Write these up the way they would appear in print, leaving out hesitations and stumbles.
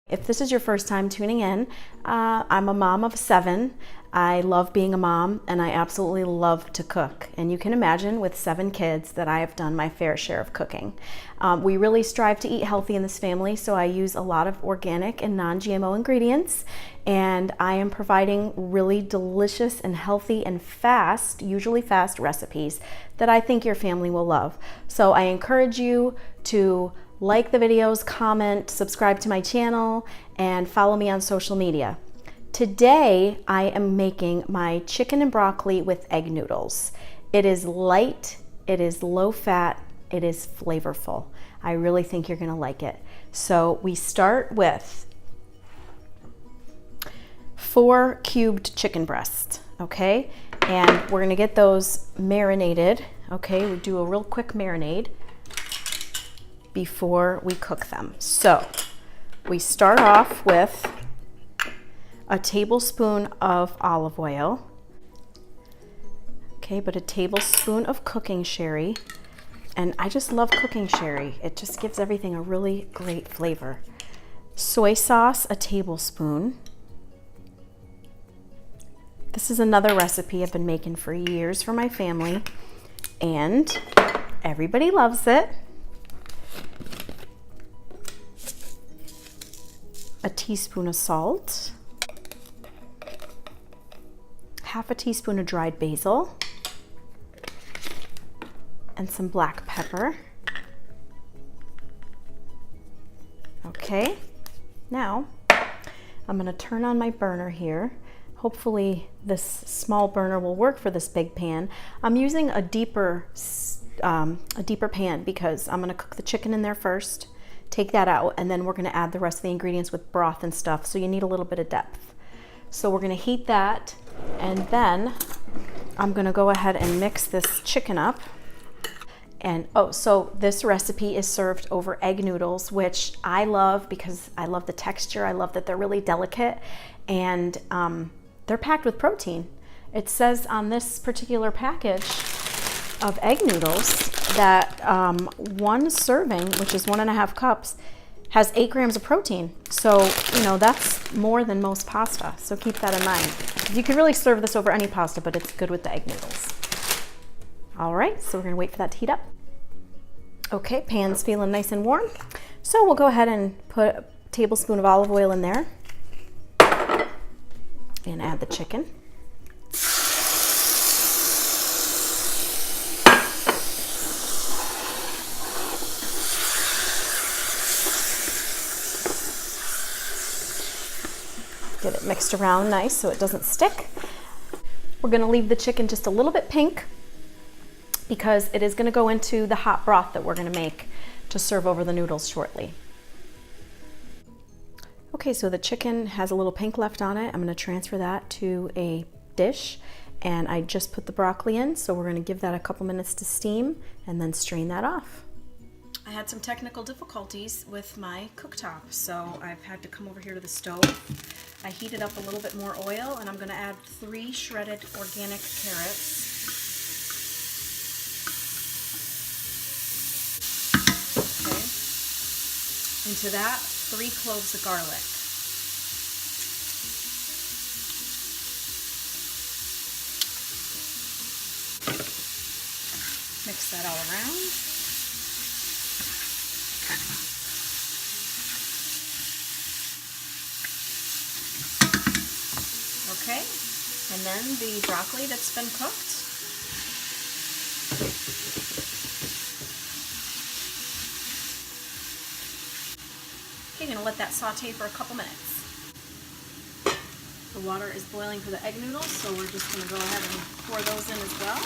If this is your first time tuning in, I'm a mom of 7. I love being a mom and I absolutely love to cook. And you can imagine with 7 kids that I have done my fair share of cooking. We really strive to eat healthy in this family, so I use a lot of organic and non-GMO ingredients. And I am providing really delicious and healthy and fast, usually fast recipes that I think your family will love. So I encourage you to like the videos, comment, subscribe to my channel, and follow me on social media. Today, I am making my chicken and broccoli with egg noodles. It is light, it is low fat, it is flavorful. I really think you're gonna like it. So we start with 4 cubed chicken breasts, okay? And we're gonna get those marinated, okay? We do a real quick marinade before we cook them. So we start off with a tablespoon of olive oil, okay, but a tablespoon of cooking sherry. And I just love cooking sherry. It just gives everything a really great flavor. Soy sauce, a tablespoon. This is another recipe I've been making for years for my family, and everybody loves it. A teaspoon of salt, half a teaspoon of dried basil, and some black pepper. Okay, now I'm gonna turn on my burner here. Hopefully this small burner will work for this big pan. I'm using a deeper pan because I'm gonna cook the chicken in there first, take that out, and then we're gonna add the rest of the ingredients with broth and stuff, so you need a little bit of depth. So we're gonna heat that, and then I'm gonna go ahead and mix this chicken up. And so this recipe is served over egg noodles, which I love because I love the texture. I love that they're really delicate, and they're packed with protein. It says on this particular package of egg noodles that 1 serving, which is 1.5 cups, has 8 grams of protein. So, you know, that's more than most pasta. So keep that in mind. You could really serve this over any pasta, but it's good with the egg noodles. All right, so we're gonna wait for that to heat up. Okay, pan's feeling nice and warm. So we'll go ahead and put a tablespoon of olive oil in there and add the chicken. Get it mixed around nice so it doesn't stick. We're gonna leave the chicken just a little bit pink because it is gonna go into the hot broth that we're gonna make to serve over the noodles shortly. Okay, so the chicken has a little pink left on it. I'm gonna transfer that to a dish, and I just put the broccoli in, so we're gonna give that a couple minutes to steam and then strain that off. I had some technical difficulties with my cooktop, so I've had to come over here to the stove. I heated up a little bit more oil, and I'm going to add 3 shredded organic carrots. Okay. Into that, 3 cloves of garlic. Mix that all around. Okay, and then the broccoli that's been cooked. Okay, you're gonna let that saute for a couple minutes. The water is boiling for the egg noodles, so we're just gonna go ahead and pour those in as well.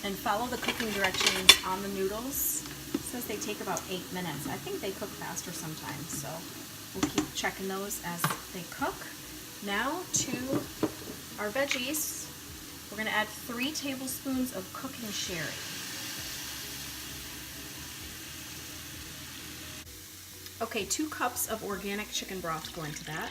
And follow the cooking directions on the noodles. It says they take about 8 minutes. I think they cook faster sometimes, so we'll keep checking those as they cook. Now to our veggies. We're gonna add 3 tablespoons of cooking sherry. Okay, 2 cups of organic chicken broth go into that.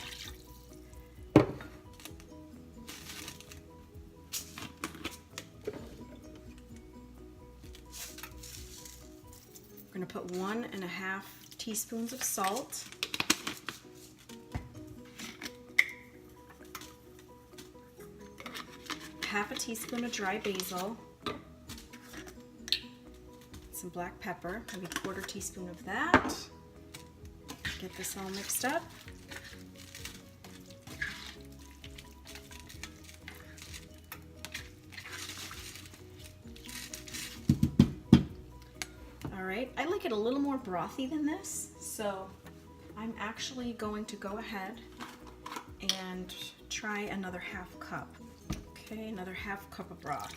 We're gonna put 1.5 teaspoons of salt. Half a teaspoon of dry basil. Some black pepper, maybe 1/4 teaspoon of that. Get this all mixed up. All right, I like it a little more brothy than this, so I'm actually going to go ahead and try another 1/2 cup. Okay, another 1/2 cup of broth.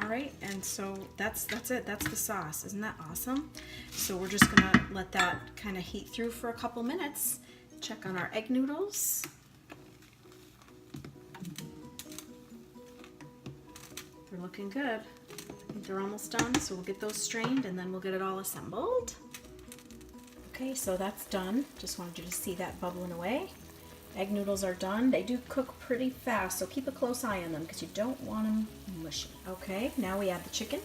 All right, and so that's it. That's the sauce. Isn't that awesome? So we're just gonna let that kind of heat through for a couple minutes. Check on our egg noodles. They're looking good. I think they're almost done, so we'll get those strained and then we'll get it all assembled. Okay, so that's done. Just wanted you to see that bubbling away. Egg noodles are done. They do cook pretty fast, so keep a close eye on them because you don't want them mushy. Okay, now we add the chicken.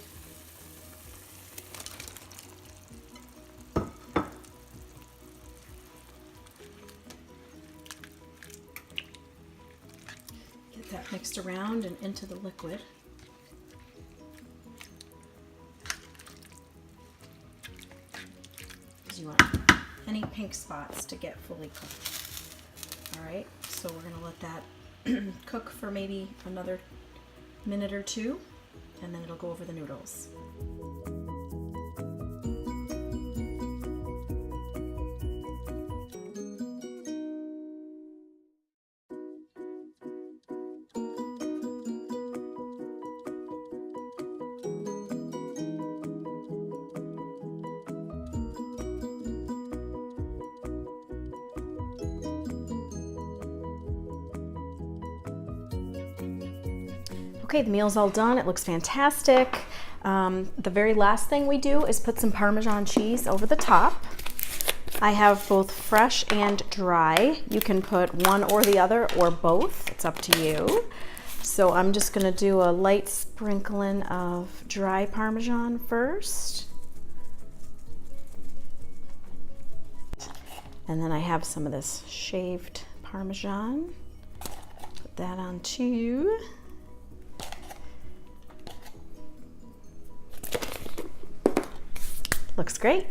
Get that mixed around and into the liquid. Because you want any pink spots to get fully cooked. All right, so we're gonna let that cook for maybe another minute or two, and then it'll go over the noodles. Okay, the meal's all done. It looks fantastic. The very last thing we do is put some Parmesan cheese over the top. I have both fresh and dry. You can put one or the other or both. It's up to you. So I'm just gonna do a light sprinkling of dry Parmesan first. And then I have some of this shaved Parmesan. Put that on too. Looks great.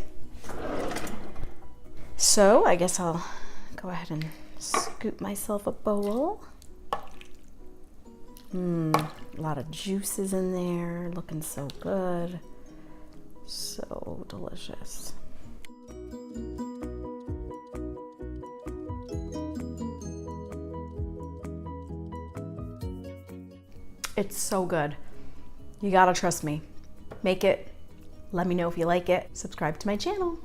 So I guess I'll go ahead and scoop myself a bowl. A lot of juices in there, looking so good. So delicious. It's so good. You gotta trust me. Make it. Let me know if you like it. Subscribe to my channel.